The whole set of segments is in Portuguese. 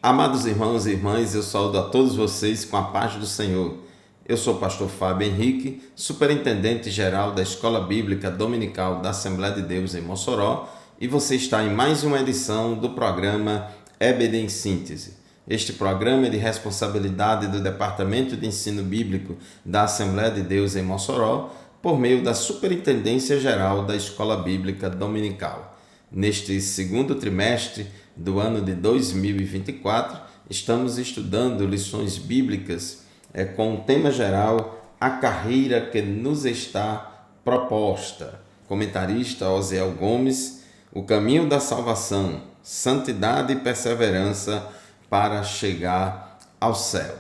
Amados irmãos e irmãs, eu saúdo a todos vocês com a paz do Senhor. Eu sou o pastor Fábio Henrique, superintendente geral da Escola Bíblica Dominical da Assembleia de Deus em Mossoró, e você está em mais uma edição do programa EBD em Síntese. Este programa é de responsabilidade do Departamento de Ensino Bíblico da Assembleia de Deus em Mossoró, por meio da Superintendência Geral da Escola Bíblica Dominical. Neste segundo trimestre do ano de 2024, estamos estudando lições bíblicas com o tema geral A Carreira que nos está proposta. Comentarista Osiel Gomes, O Caminho da Salvação, Santidade e Perseverança para chegar ao céu.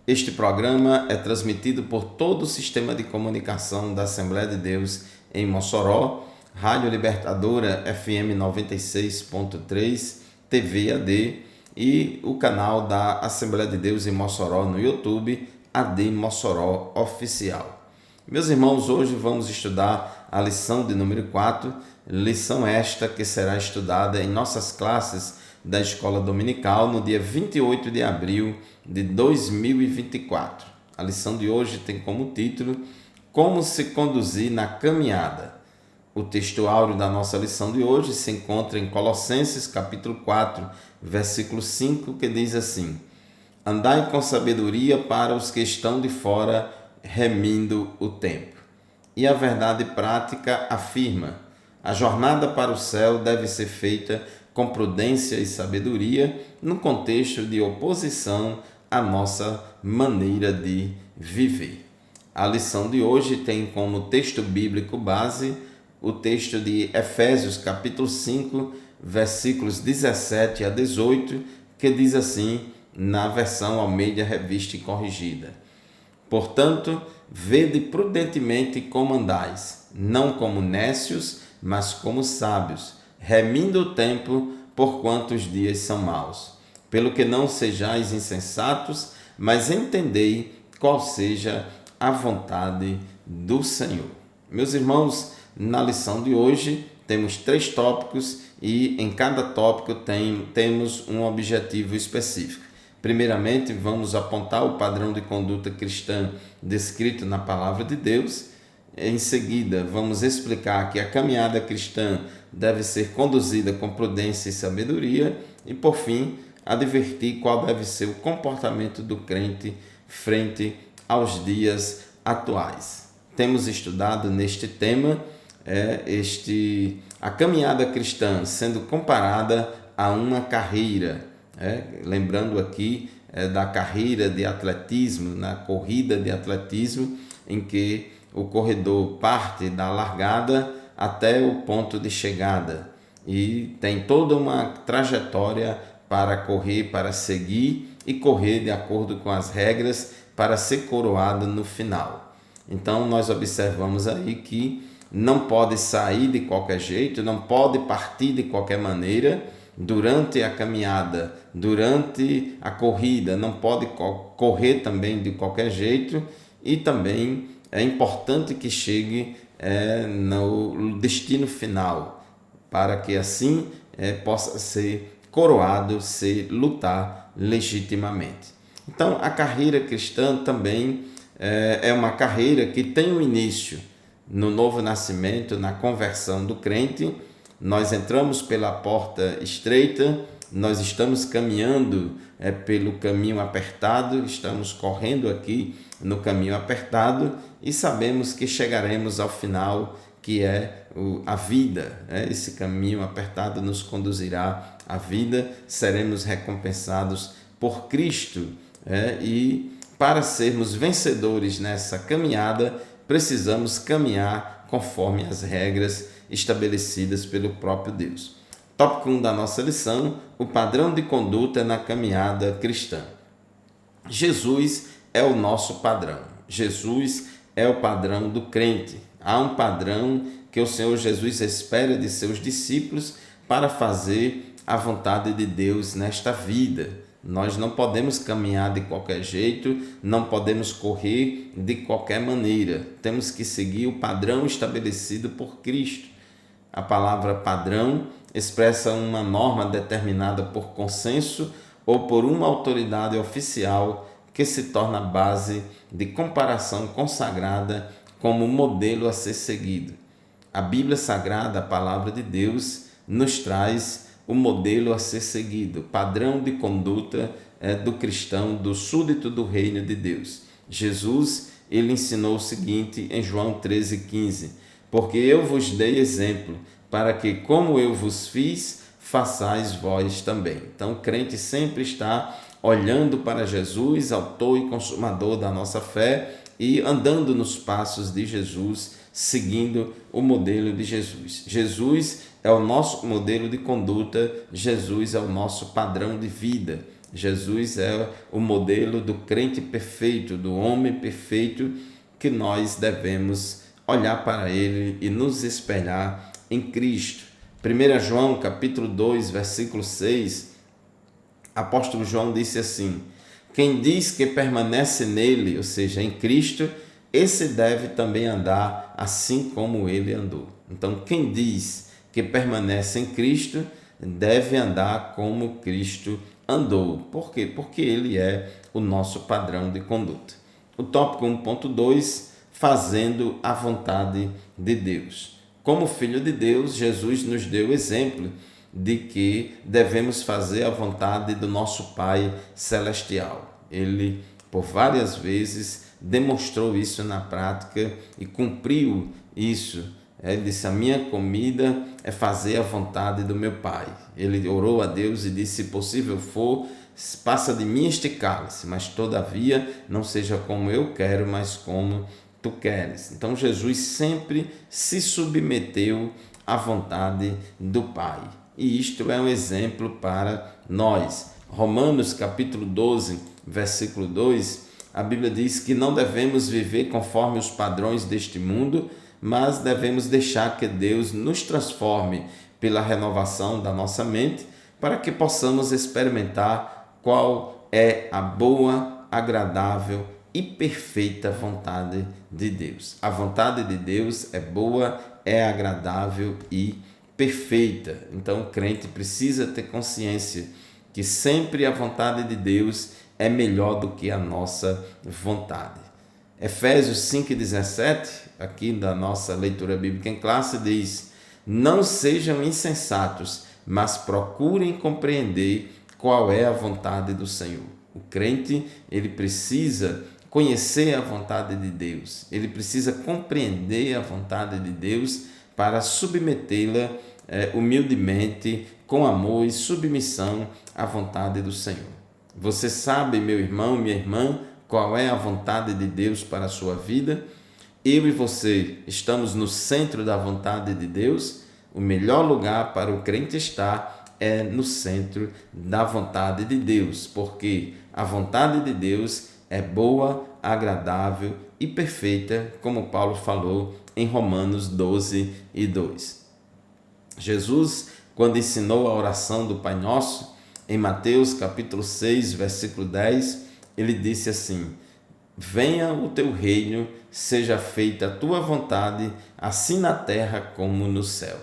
Este programa é transmitido por todo o sistema de comunicação da Assembleia de Deus em Mossoró, Rádio Libertadora FM 96.3, TV AD e o canal da Assembleia de Deus em Mossoró no YouTube, AD Mossoró Oficial. Meus irmãos, hoje vamos estudar a lição de número 4, lição esta que será estudada em nossas classes da Escola Dominical no dia 28 de abril de 2024. A lição de hoje tem como título Como se conduzir na caminhada. O texto áureo da nossa lição de hoje se encontra em Colossenses capítulo 4, versículo 5, que diz assim: Andai com sabedoria para os que estão de fora, remindo o tempo. E a verdade prática afirma: a jornada para o céu deve ser feita com prudência e sabedoria, no contexto de oposição à nossa maneira de viver. A lição de hoje tem como texto bíblico base o texto de Efésios capítulo 5, versículos 17 a 18, que diz assim, na versão Almeida Revista e Corrigida: Portanto, vede prudentemente como andais, não como nécios, mas como sábios, remindo o tempo, porquanto os dias são maus. Pelo que não sejais insensatos, mas entendei qual seja a vontade do Senhor. Meus irmãos, na lição de hoje temos 3 tópicos e em cada tópico temos um objetivo específico. Primeiramente, vamos apontar o padrão de conduta cristã descrito na Palavra de Deus. Em seguida, vamos explicar que a caminhada cristã deve ser conduzida com prudência e sabedoria. E, por fim, advertir qual deve ser o comportamento do crente frente aos dias atuais. Temos estudado neste tema a caminhada cristã sendo comparada a uma carreira. Lembrando aqui da carreira de atletismo, na corrida de atletismo, em que o corredor parte da largada até o ponto de chegada e tem toda uma trajetória para correr, para seguir e correr de acordo com as regras para ser coroado no final. Então nós observamos aí que não pode sair de qualquer jeito, não pode partir de qualquer maneira durante a caminhada, durante a corrida, não pode correr também de qualquer jeito e também é importante que chegue no destino final, para que assim possa ser coroado, lutar legitimamente. Então, a carreira cristã também é uma carreira que tem um início no novo nascimento, na conversão do crente. Nós entramos pela porta estreita, nós estamos caminhando pelo caminho apertado, estamos correndo aqui no caminho apertado e sabemos que chegaremos ao final, que é a vida. Esse caminho apertado nos conduzirá à vida, seremos recompensados por Cristo. E para sermos vencedores nessa caminhada, precisamos caminhar conforme as regras estabelecidas pelo próprio Deus. Tópico 1 da nossa lição, o padrão de conduta na caminhada cristã. Jesus é o nosso padrão. Jesus é o padrão do crente. Há um padrão que o Senhor Jesus espera de seus discípulos para fazer a vontade de Deus nesta vida. Nós não podemos caminhar de qualquer jeito, não podemos correr de qualquer maneira. Temos que seguir o padrão estabelecido por Cristo. A palavra padrão expressa uma norma determinada por consenso ou por uma autoridade oficial que se torna base de comparação consagrada como modelo a ser seguido. A Bíblia Sagrada, a Palavra de Deus, nos traz o modelo a ser seguido, padrão de conduta do cristão, do súdito do reino de Deus. Jesus, ele ensinou o seguinte em João 13,15: porque eu vos dei exemplo, para que, como eu vos fiz, façais vós também. Então, o crente sempre está olhando para Jesus, autor e consumador da nossa fé, e andando nos passos de Jesus, seguindo o modelo de Jesus. Jesus é o nosso modelo de conduta, Jesus é o nosso padrão de vida. Jesus é o modelo do crente perfeito, do homem perfeito, que nós devemos olhar para ele e nos espelhar em Cristo. 1 João capítulo 2, versículo 6, apóstolo João disse assim: quem diz que permanece nele, ou seja, em Cristo, esse deve também andar assim como ele andou. Então, quem diz que permanece em Cristo, deve andar como Cristo andou. Por quê? Porque ele é o nosso padrão de conduta. O tópico 1.2, fazendo a vontade de Deus. Como filho de Deus, Jesus nos deu exemplo de que devemos fazer a vontade do nosso Pai Celestial. Ele, por várias vezes, demonstrou isso na prática e cumpriu isso. Ele disse: a minha comida é fazer a vontade do meu Pai. Ele orou a Deus e disse: se possível for, passa de mim este cálice, mas todavia não seja como eu quero, mas como tu queres. Então Jesus sempre se submeteu à vontade do Pai. E isto é um exemplo para nós. Romanos capítulo 12, versículo 2, a Bíblia diz que não devemos viver conforme os padrões deste mundo, mas devemos deixar que Deus nos transforme pela renovação da nossa mente, para que possamos experimentar qual é a boa, agradável e perfeita vontade de Deus. A vontade de Deus é boa, é agradável e perfeita. Então o crente precisa ter consciência que sempre a vontade de Deus é melhor do que a nossa vontade. Efésios 5,17, aqui da nossa leitura bíblica em classe, diz: não sejam insensatos, mas procurem compreender qual é a vontade do Senhor. O crente, ele precisa conhecer a vontade de Deus, ele precisa compreender a vontade de Deus para submetê-la humildemente, com amor e submissão à vontade do Senhor. Você sabe, meu irmão, minha irmã, qual é a vontade de Deus para a sua vida? Eu e você estamos no centro da vontade de Deus? O melhor lugar para o crente estar é no centro da vontade de Deus, porque a vontade de Deus é boa, agradável e perfeita, como Paulo falou em Romanos 12:2. Jesus, quando ensinou a oração do Pai Nosso, em Mateus capítulo 6, versículo 10, ele disse assim: venha o teu reino, seja feita a tua vontade, assim na terra como no céu.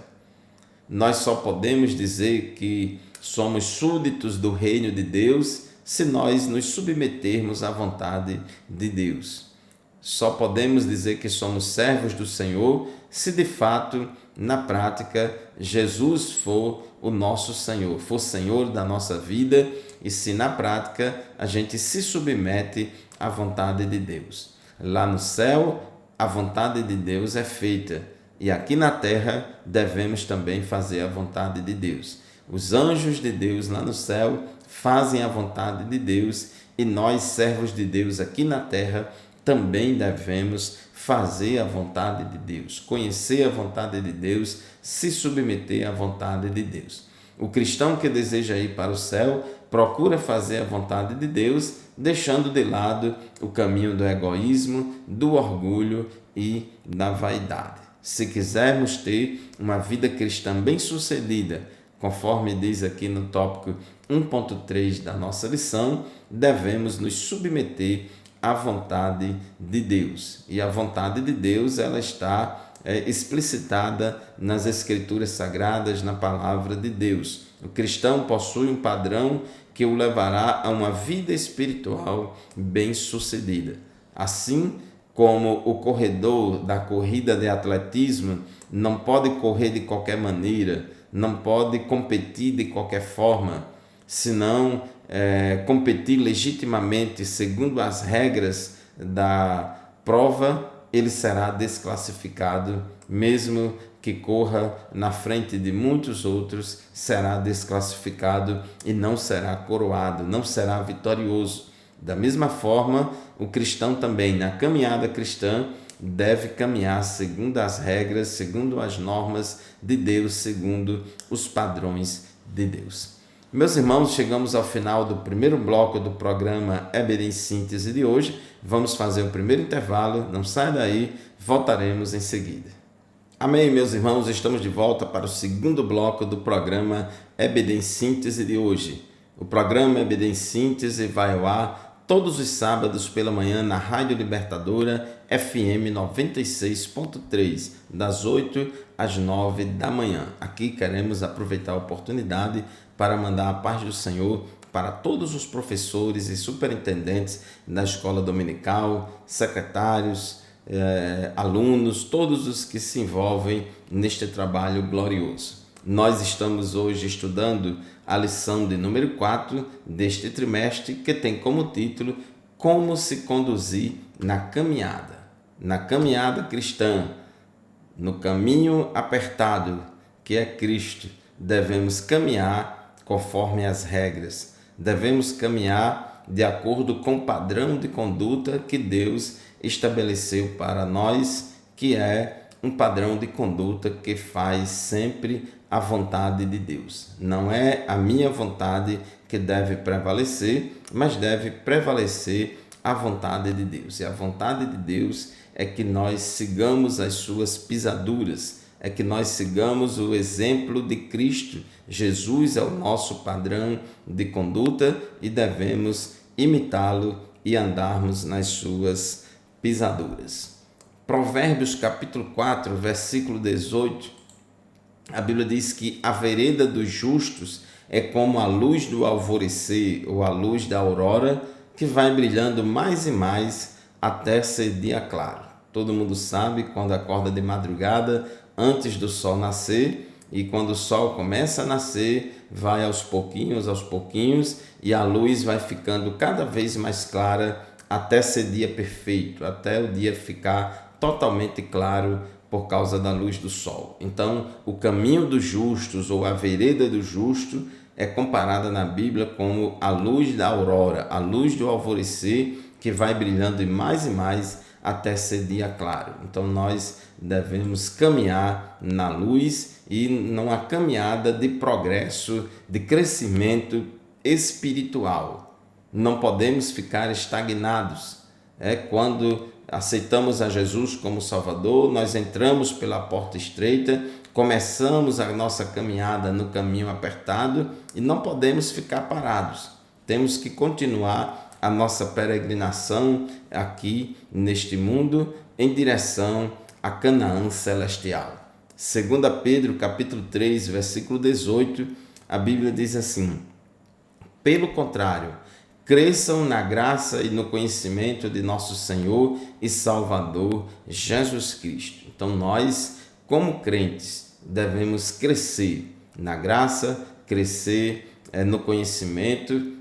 Nós só podemos dizer que somos súditos do reino de Deus se nós nos submetermos à vontade de Deus. Só podemos dizer que somos servos do Senhor se de fato, na prática, Jesus for o nosso Senhor, for Senhor da nossa vida, e se na prática a gente se submete à vontade de Deus. Lá no céu, a vontade de Deus é feita, e aqui na terra devemos também fazer a vontade de Deus. Os anjos de Deus lá no céu fazem a vontade de Deus, e nós, servos de Deus aqui na terra, também devemos fazer a vontade de Deus, conhecer a vontade de Deus, se submeter à vontade de Deus. O cristão que deseja ir para o céu procura fazer a vontade de Deus, deixando de lado o caminho do egoísmo, do orgulho e da vaidade. Se quisermos ter uma vida cristã bem-sucedida, conforme diz aqui no tópico 1.3 da nossa lição, devemos nos submeter à vontade de Deus. E a vontade de Deus, ela está explicitada nas Escrituras Sagradas, na Palavra de Deus. O cristão possui um padrão que o levará a uma vida espiritual bem-sucedida. Assim como o corredor da corrida de atletismo não pode correr de qualquer maneira, não pode competir de qualquer forma, senão competir legitimamente segundo as regras da prova, ele será desclassificado, mesmo que corra na frente de muitos outros, será desclassificado e não será coroado, não será vitorioso. Da mesma forma, o cristão também, na caminhada cristã, deve caminhar segundo as regras, segundo as normas de Deus, segundo os padrões de Deus. Meus irmãos, chegamos ao final do primeiro bloco do programa EBD em Síntese de hoje. Vamos fazer o primeiro intervalo, não sai daí, voltaremos em seguida. Amém, meus irmãos, estamos de volta para o segundo bloco do programa EBD em Síntese de hoje. O programa EBD em Síntese vai ao ar todos os sábados pela manhã na Rádio Libertadora FM 96.3, das 8 às 9 da manhã. Aqui queremos aproveitar a oportunidade para mandar a paz do Senhor para todos os professores e superintendentes da escola dominical, secretários, alunos, todos os que se envolvem neste trabalho glorioso. Nós estamos hoje estudando a lição de número 4 deste trimestre, que tem como título Como se conduzir na caminhada cristã, no caminho apertado que é Cristo. Devemos caminhar conforme as regras, devemos caminhar de acordo com o padrão de conduta que Deus estabeleceu para nós, que é um padrão de conduta que faz sempre a vontade de Deus. Não é a minha vontade que deve prevalecer, mas deve prevalecer a vontade de Deus. E a vontade de Deus é que nós sigamos as suas pisaduras, é que nós sigamos o exemplo de Cristo. Jesus é o nosso padrão de conduta e devemos imitá-lo e andarmos nas suas pisaduras. Provérbios capítulo 4, versículo 18, a Bíblia diz que a vereda dos justos é como a luz do alvorecer ou a luz da aurora, que vai brilhando mais e mais até ser dia claro. Todo mundo sabe, quando acorda de madrugada, antes do sol nascer, e quando o sol começa a nascer, vai aos pouquinhos, e a luz vai ficando cada vez mais clara até ser dia perfeito, até o dia ficar totalmente claro por causa da luz do sol. Então, o caminho dos justos ou a vereda do justo é comparada na Bíblia como a luz da aurora, a luz do alvorecer, que vai brilhando mais e mais até ser dia claro. Então, nós devemos caminhar na luz e numa caminhada de progresso, de crescimento espiritual. Não podemos ficar estagnados. Quando aceitamos a Jesus como Salvador, nós entramos pela porta estreita, começamos a nossa caminhada no caminho apertado e não podemos ficar parados. Temos que continuar a nossa peregrinação aqui neste mundo em direção a Canaã celestial. 2 Pedro capítulo 3, versículo 18, a Bíblia diz assim: pelo contrário, cresçam na graça e no conhecimento de nosso Senhor e Salvador Jesus Cristo. Então nós, como crentes, devemos crescer na graça, crescer no conhecimento,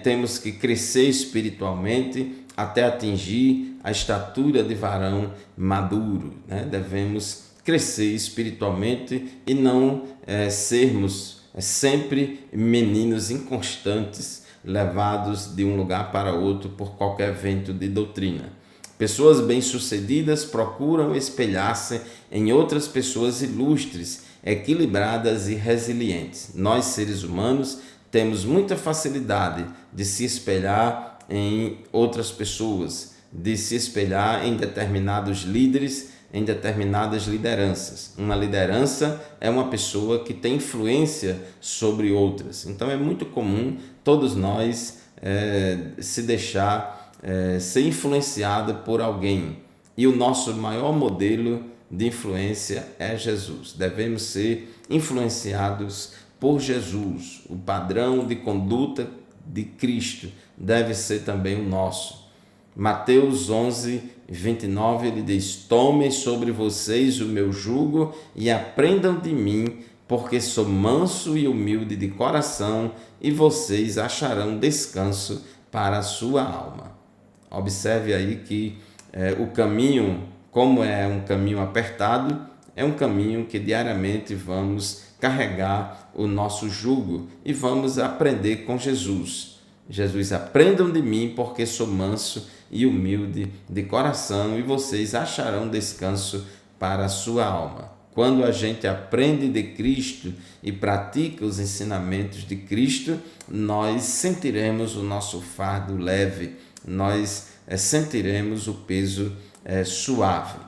temos que crescer espiritualmente até atingir a estatura de varão maduro. Devemos crescer espiritualmente e não sermos sempre meninos inconstantes, levados de um lugar para outro por qualquer vento de doutrina. Pessoas bem-sucedidas procuram espelhar-se em outras pessoas ilustres, equilibradas e resilientes. Nós, seres humanos, temos muita facilidade de se espelhar em outras pessoas, de se espelhar em determinados líderes, em determinadas lideranças. Uma liderança é uma pessoa que tem influência sobre outras. Então é muito comum todos nós se deixar ser influenciado por alguém. E o nosso maior modelo de influência é Jesus. Devemos ser influenciados por Jesus. O padrão de conduta de Cristo deve ser também o nosso. Mateus 11, 29, ele diz: tomem sobre vocês o meu jugo e aprendam de mim, porque sou manso e humilde de coração, e vocês acharão descanso para a sua alma. Observe aí que o caminho, como é um caminho apertado, é um caminho que diariamente vamos carregar o nosso jugo e vamos aprender com Jesus. Jesus, aprendam de mim, porque sou manso e humilde de coração, e vocês acharão descanso para a sua alma. Quando a gente aprende de Cristo e pratica os ensinamentos de Cristo, nós sentiremos o nosso fardo leve, nós sentiremos o peso suave.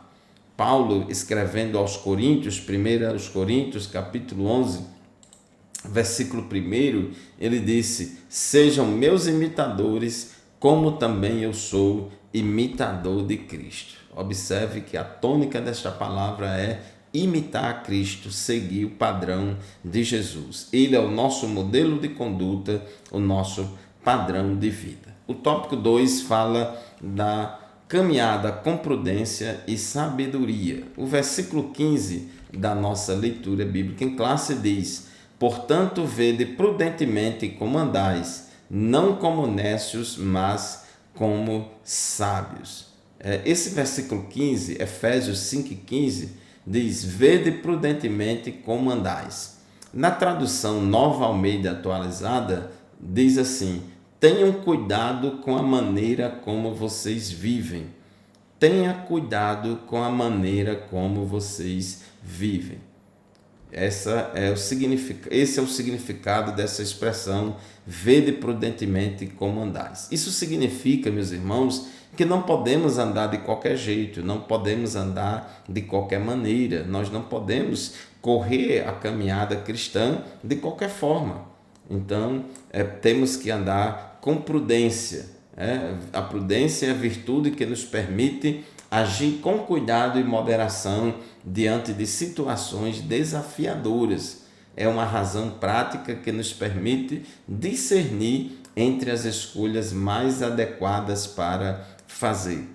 Paulo, escrevendo aos Coríntios, 1 Coríntios, capítulo 11, versículo 1, ele disse: sejam meus imitadores, como também eu sou imitador de Cristo. Observe que a tônica desta palavra é imitar a Cristo, seguir o padrão de Jesus. Ele é o nosso modelo de conduta, o nosso padrão de vida. O tópico 2 fala da caminhada com prudência e sabedoria. O versículo 15 da nossa leitura bíblica em classe diz: portanto, vede prudentemente como andais, não como necios, mas como sábios. Esse versículo 15, Efésios 5,15, diz: vede prudentemente como andais. Na tradução Nova Almeida Atualizada, diz assim: tenham cuidado com a maneira como vocês vivem. Tenha cuidado com a maneira como vocês vivem. Esse é o significado dessa expressão, vede prudentemente como andais. Isso significa, meus irmãos, que não podemos andar de qualquer jeito, não podemos andar de qualquer maneira, nós não podemos correr a caminhada cristã de qualquer forma. Então, temos que andar com prudência. A prudência é a virtude que nos permite agir com cuidado e moderação diante de situações desafiadoras. É uma razão prática que nos permite discernir entre as escolhas mais adequadas para fazer.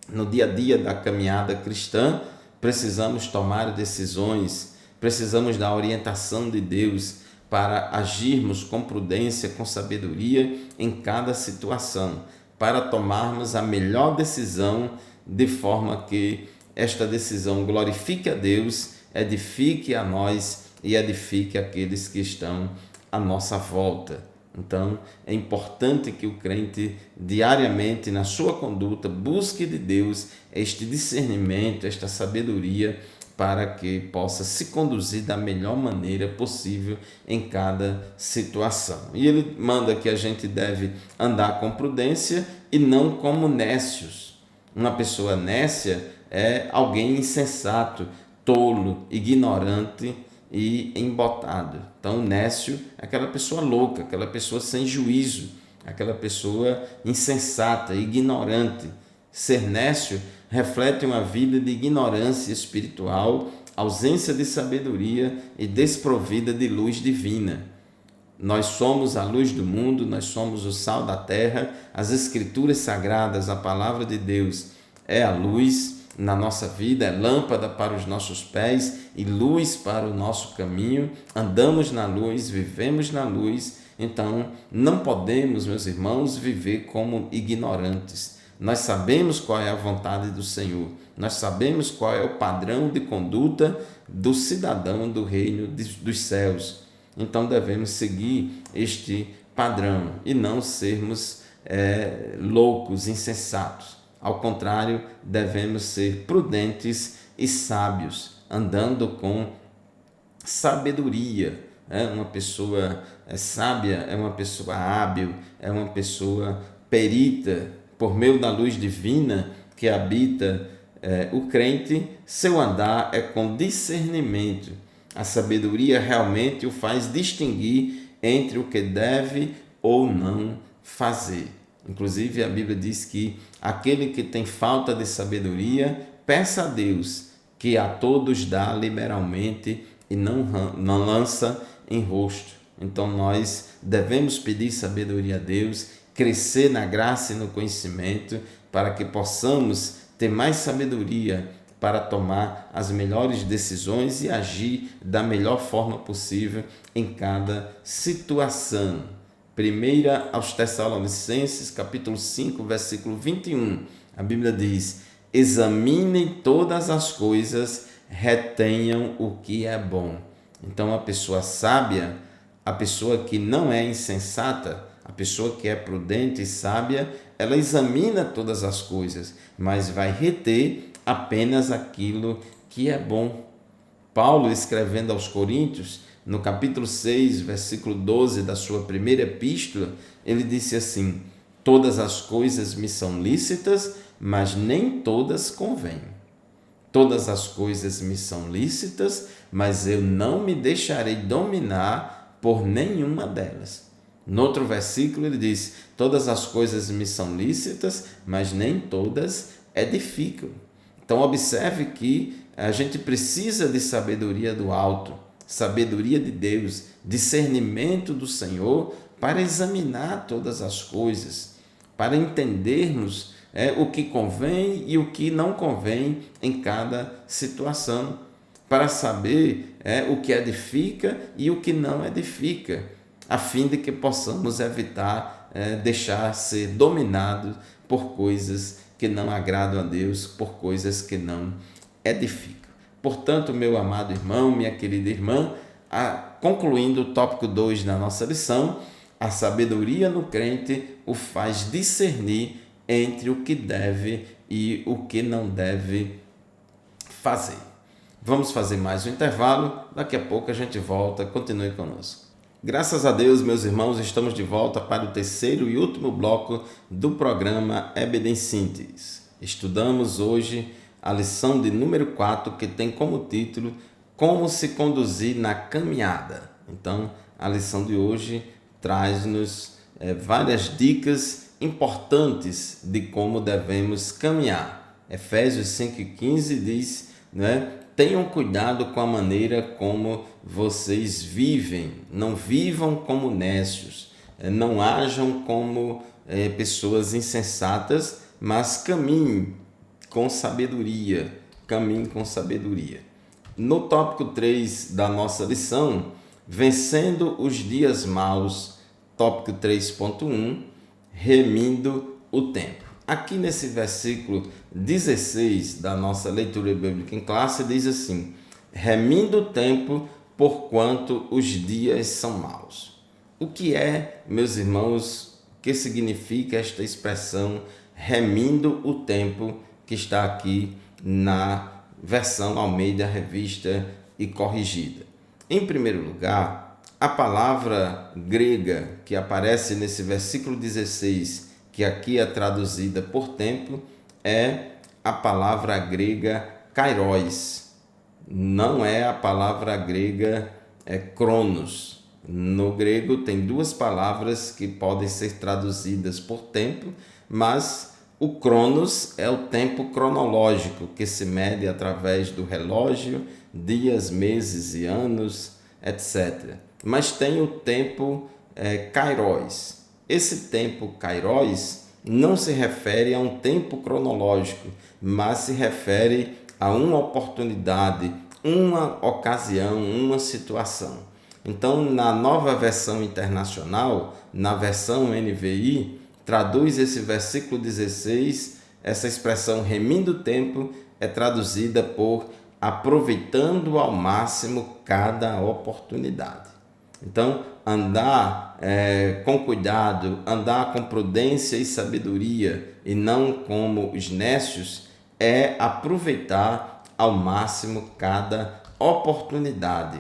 No dia a dia da caminhada cristã, precisamos tomar decisões, precisamos da orientação de Deus para agirmos com prudência, com sabedoria em cada situação, para tomarmos a melhor decisão de forma que esta decisão glorifique a Deus, edifique a nós e edifique aqueles que estão à nossa volta. Então, é importante que o crente diariamente na sua conduta busque de Deus este discernimento, esta sabedoria, para que possa se conduzir da melhor maneira possível em cada situação. E ele manda que a gente deve andar com prudência e não como nécios. Uma pessoa nécia é alguém insensato, tolo, ignorante e embotado. Então, nécio é aquela pessoa louca, aquela pessoa sem juízo, aquela pessoa insensata, ignorante. Ser nécio reflete uma vida de ignorância espiritual, ausência de sabedoria e desprovida de luz divina. Nós somos a luz do mundo, nós somos o sal da terra, as escrituras sagradas, a palavra de Deus é a luz na nossa vida, é lâmpada para os nossos pés e luz para o nosso caminho. Andamos na luz, vivemos na luz, então não podemos, meus irmãos, viver como ignorantes. Nós sabemos qual é a vontade do Senhor, nós sabemos qual é o padrão de conduta do cidadão do reino dos céus. Então devemos seguir este padrão e não sermos loucos, insensatos. Ao contrário, devemos ser prudentes e sábios, andando com sabedoria. Uma pessoa sábia é uma pessoa hábil, é uma pessoa perita. Por meio da luz divina que habita o crente, seu andar é com discernimento. A sabedoria realmente o faz distinguir entre o que deve ou não fazer. Inclusive, a Bíblia diz que aquele que tem falta de sabedoria, peça a Deus, que a todos dá liberalmente e não lança em rosto. Então nós devemos pedir sabedoria a Deus, crescer na graça e no conhecimento, para que possamos ter mais sabedoria para tomar as melhores decisões e agir da melhor forma possível em cada situação. Primeira aos Tessalonicenses, capítulo 5, versículo 21, a Bíblia diz: examinem todas as coisas, retenham o que é bom. Então a pessoa sábia, a pessoa que não é insensata, a pessoa que é prudente e sábia, ela examina todas as coisas, mas vai reter apenas aquilo que é bom. Paulo, escrevendo aos Coríntios, no capítulo 6, versículo 12 da sua primeira epístola, ele disse assim: todas as coisas me são lícitas, mas nem todas convêm. Todas as coisas me são lícitas, mas eu não me deixarei dominar por nenhuma delas. No outro versículo ele diz: todas as coisas me são lícitas, mas nem todas edificam. Então observe que a gente precisa de sabedoria do alto, sabedoria de Deus, discernimento do Senhor para examinar todas as coisas, para entendermos o que convém e o que não convém em cada situação, para saber o que edifica e o que não edifica, a fim de que possamos evitar deixar ser dominados por coisas que não agradam a Deus, por coisas que não edificam. Portanto, meu amado irmão, minha querida irmã, concluindo o tópico 2 da nossa lição, a sabedoria no crente o faz discernir entre o que deve e o que não deve fazer. Vamos fazer mais um intervalo, daqui a pouco a gente volta, continue conosco. Graças a Deus, meus irmãos, estamos de volta para o terceiro e último bloco do programa EBD em Síntese. Estudamos hoje a lição de número 4, que tem como título Como se conduzir na caminhada. Então, a lição de hoje traz-nos várias dicas importantes de como devemos caminhar. Efésios 5,15 diz, tenham cuidado com a maneira como vocês vivem, não vivam como nécios, não ajam como pessoas insensatas, mas caminhem com sabedoria, No tópico 3 da nossa lição, vencendo os dias maus, tópico 3.1, remindo o tempo. Aqui nesse versículo 16 da nossa leitura bíblica em classe, diz assim: remindo o tempo, porquanto os dias são maus. O que é, meus irmãos, o que significa esta expressão remindo o tempo, que está aqui na versão Almeida Revista e Corrigida? Em primeiro lugar, a palavra grega que aparece nesse versículo 16, que aqui é traduzida por tempo, é a palavra grega kairos. Não é a palavra grega cronos. No grego tem duas palavras que podem ser traduzidas por tempo, mas o cronos é o tempo cronológico que se mede através do relógio, dias, meses e anos, etc. Mas tem o tempo kairos. Esse tempo kairos não se refere a um tempo cronológico, mas se refere a uma oportunidade, uma ocasião, uma situação. Então, na nova versão internacional, na versão NVI, traduz esse versículo 16, essa expressão remindo o tempo é traduzida por aproveitando ao máximo cada oportunidade. Então, andar com cuidado, andar com prudência e sabedoria e não como os nécios é aproveitar ao máximo cada oportunidade.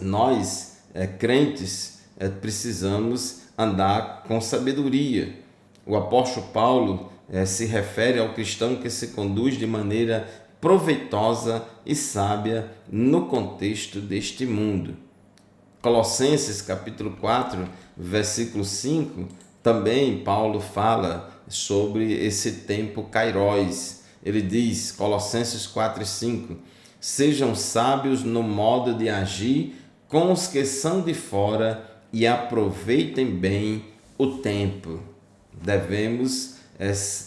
Nós, crentes, precisamos andar com sabedoria. O apóstolo Paulo se refere ao cristão que se conduz de maneira proveitosa e sábia no contexto deste mundo. Colossenses capítulo 4, versículo 5, também Paulo fala sobre esse tempo kairos. Ele diz, Colossenses 4 e 5, sejam sábios no modo de agir com os que são de fora e aproveitem bem o tempo. Devemos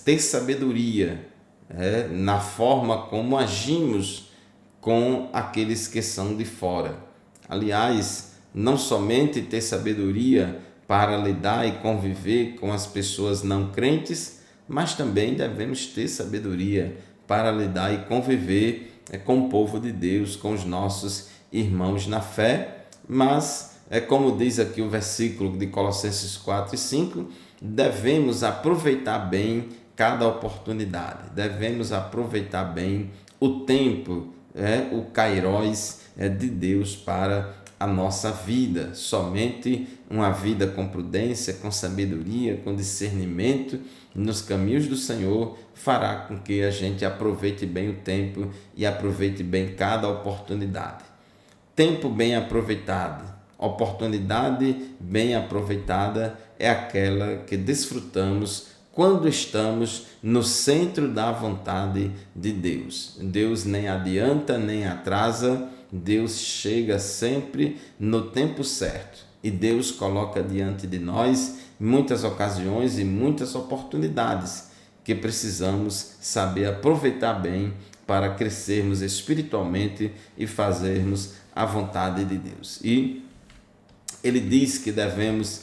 ter sabedoria na forma como agimos com aqueles que são de fora. Aliás, não somente ter sabedoria para lidar e conviver com as pessoas não crentes, mas também devemos ter sabedoria para lidar e conviver com o povo de Deus, com os nossos irmãos na fé. Mas, como diz aqui o versículo de Colossenses 4 e 5, devemos aproveitar bem cada oportunidade, devemos aproveitar bem o tempo, o kairos de Deus para a nossa vida. Somente uma vida com prudência, com sabedoria, com discernimento nos caminhos do Senhor fará com que a gente aproveite bem o tempo e aproveite bem cada oportunidade. Tempo bem aproveitado, oportunidade bem aproveitada é aquela que desfrutamos quando estamos no centro da vontade de Deus. Deus nem adianta nem atrasa, Deus chega sempre no tempo certo e Deus coloca diante de nós muitas ocasiões e muitas oportunidades que precisamos saber aproveitar bem para crescermos espiritualmente e fazermos a vontade de Deus. E ele diz que devemos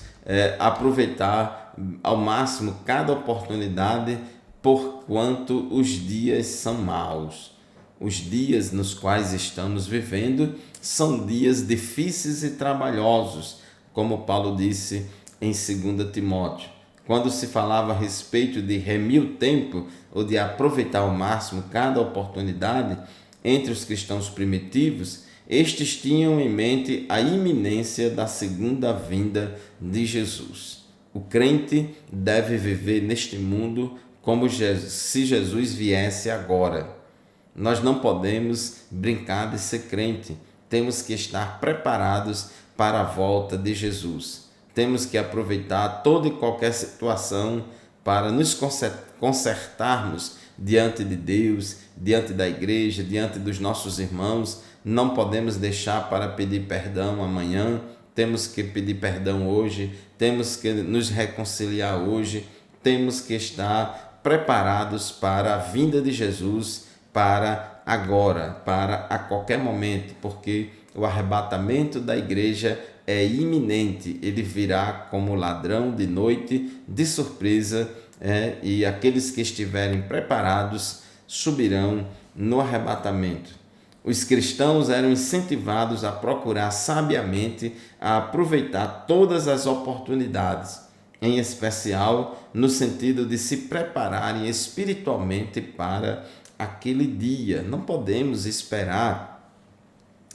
aproveitar ao máximo cada oportunidade, porquanto os dias são maus. Os dias nos quais estamos vivendo são dias difíceis e trabalhosos, como Paulo disse em 2 Timóteo. Quando se falava a respeito de remir o tempo ou de aproveitar ao máximo cada oportunidade entre os cristãos primitivos, estes tinham em mente a iminência da segunda vinda de Jesus. O crente deve viver neste mundo como se Jesus viesse agora. Nós não podemos brincar de ser crente. Temos que estar preparados para a volta de Jesus. Temos que aproveitar toda e qualquer situação para nos consertarmos diante de Deus, diante da igreja, diante dos nossos irmãos. Não podemos deixar para pedir perdão amanhã. Temos que pedir perdão hoje, temos que nos reconciliar hoje, temos que estar preparados para a vinda de Jesus, para agora, para a qualquer momento, porque o arrebatamento da igreja é iminente, ele virá como ladrão de noite, de surpresa, e aqueles que estiverem preparados subirão no arrebatamento. Os cristãos eram incentivados a procurar sabiamente a aproveitar todas as oportunidades, em especial no sentido de se prepararem espiritualmente para aquele dia. Não podemos esperar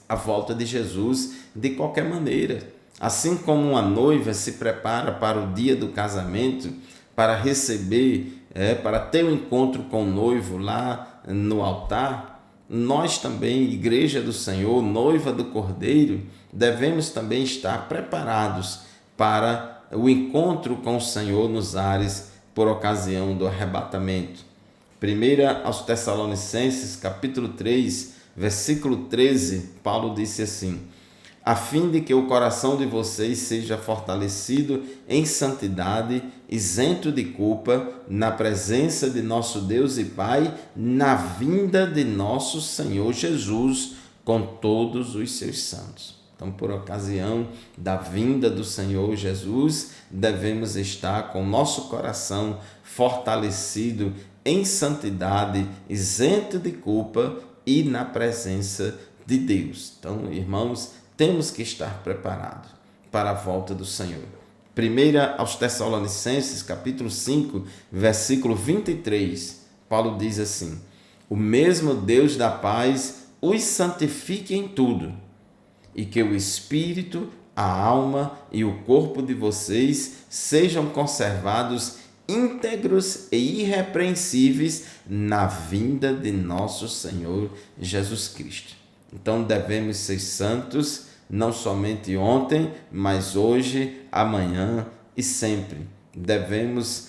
a volta de Jesus de qualquer maneira. Assim como uma noiva se prepara para o dia do casamento, para receber, para ter um encontro com o noivo lá no altar, nós também, Igreja do Senhor, noiva do Cordeiro, devemos também estar preparados para o encontro com o Senhor nos ares por ocasião do arrebatamento. 1 aos Tessalonicenses, capítulo 3, versículo 13, Paulo disse assim: a fim de que o coração de vocês seja fortalecido em santidade, isento de culpa, na presença de nosso Deus e Pai, na vinda de nosso Senhor Jesus, com todos os seus santos. Então, por ocasião da vinda do Senhor Jesus, devemos estar com nosso coração fortalecido em santidade, isento de culpa e na presença de Deus. Então, irmãos, temos que estar preparados para a volta do Senhor. 1 aos Tessalonicenses, capítulo 5, versículo 23, Paulo diz assim: o mesmo Deus da paz os santifique em tudo, e que o espírito, a alma e o corpo de vocês sejam conservados íntegros e irrepreensíveis na vinda de nosso Senhor Jesus Cristo. Então devemos ser santos, não somente ontem, mas hoje, amanhã e sempre. Devemos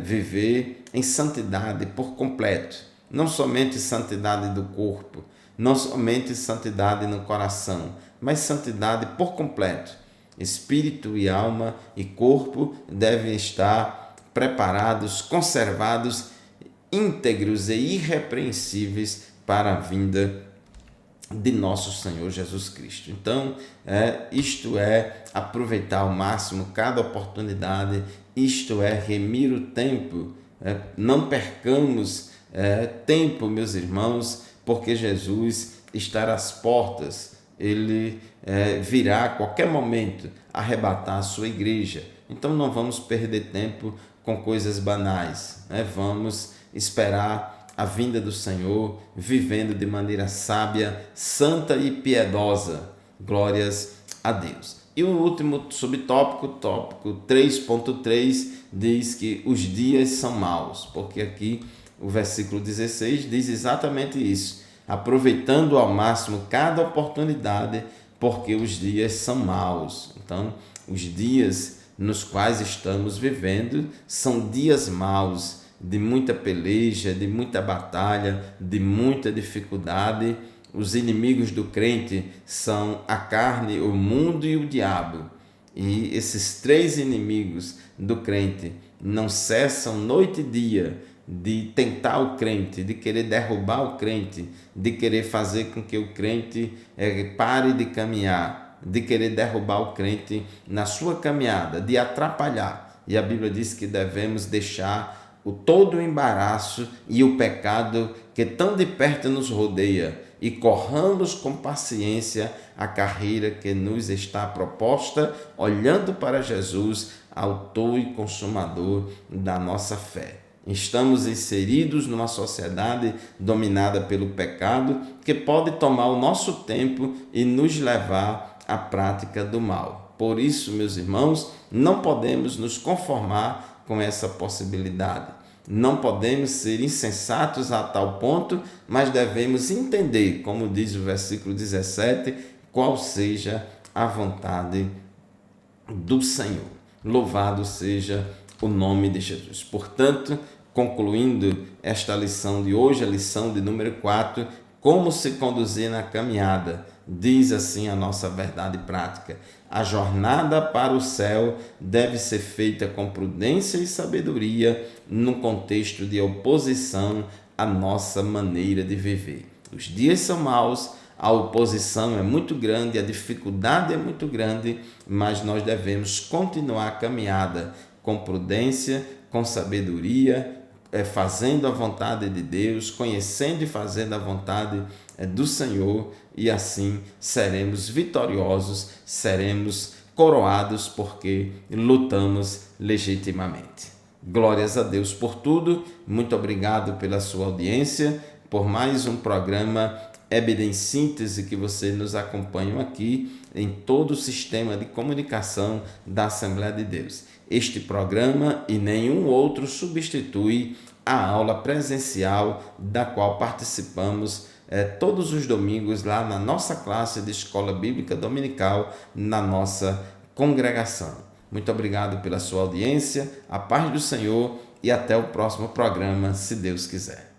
viver em santidade por completo, não somente santidade do corpo, não somente santidade no coração, mas santidade por completo. Espírito e alma e corpo devem estar preparados, conservados, íntegros e irrepreensíveis para a vinda de nosso Senhor Jesus Cristo. Então, isto é aproveitar ao máximo cada oportunidade, isto é remir o tempo. Não percamos tempo, meus irmãos, porque Jesus está às portas. Ele virá a qualquer momento arrebatar a sua igreja. Então não vamos perder tempo com coisas banais, Vamos esperar a vinda do Senhor, vivendo de maneira sábia, santa e piedosa. Glórias a Deus. E o último subtópico, tópico 3.3, diz que os dias são maus, porque aqui o versículo 16 diz exatamente isso. Aproveitando ao máximo cada oportunidade, porque os dias são maus. Então, os dias nos quais estamos vivendo são dias maus, de muita peleja, de muita batalha, de muita dificuldade. Os inimigos do crente são a carne, o mundo e o diabo. E esses três inimigos do crente não cessam noite e dia de tentar o crente, de querer derrubar o crente, de querer fazer com que o crente pare de caminhar, de querer derrubar o crente na sua caminhada, de atrapalhar. E a Bíblia diz que devemos deixar todo o embaraço e o pecado que tão de perto nos rodeia e corramos com paciência a carreira que nos está proposta, olhando para Jesus, autor e consumador da nossa fé. Estamos inseridos numa sociedade dominada pelo pecado que pode tomar o nosso tempo e nos levar à prática do mal. Por isso, meus irmãos, não podemos nos conformar com essa possibilidade. Não podemos ser insensatos a tal ponto, mas devemos entender, como diz o versículo 17, qual seja a vontade do Senhor. Louvado seja o nome de Jesus. Portanto, concluindo esta lição de hoje, a lição de número 4, como se conduzir na caminhada, diz assim a nossa verdade prática: a jornada para o céu deve ser feita com prudência e sabedoria, num contexto de oposição à nossa maneira de viver. Os dias são maus, a oposição é muito grande, a dificuldade é muito grande, mas nós devemos continuar a caminhada com prudência, com sabedoria, fazendo a vontade de Deus, conhecendo e fazendo a vontade do Senhor, e assim seremos vitoriosos, seremos coroados, porque lutamos legitimamente. Glórias a Deus por tudo. Muito obrigado pela sua audiência, por mais um programa EBD em Síntese, que você nos acompanha aqui em todo o sistema de comunicação da Assembleia de Deus. Este programa e nenhum outro substitui a aula presencial da qual participamos todos os domingos lá na nossa classe de Escola Bíblica Dominical, na nossa congregação. Muito obrigado pela sua audiência, a paz do Senhor e até o próximo programa, se Deus quiser.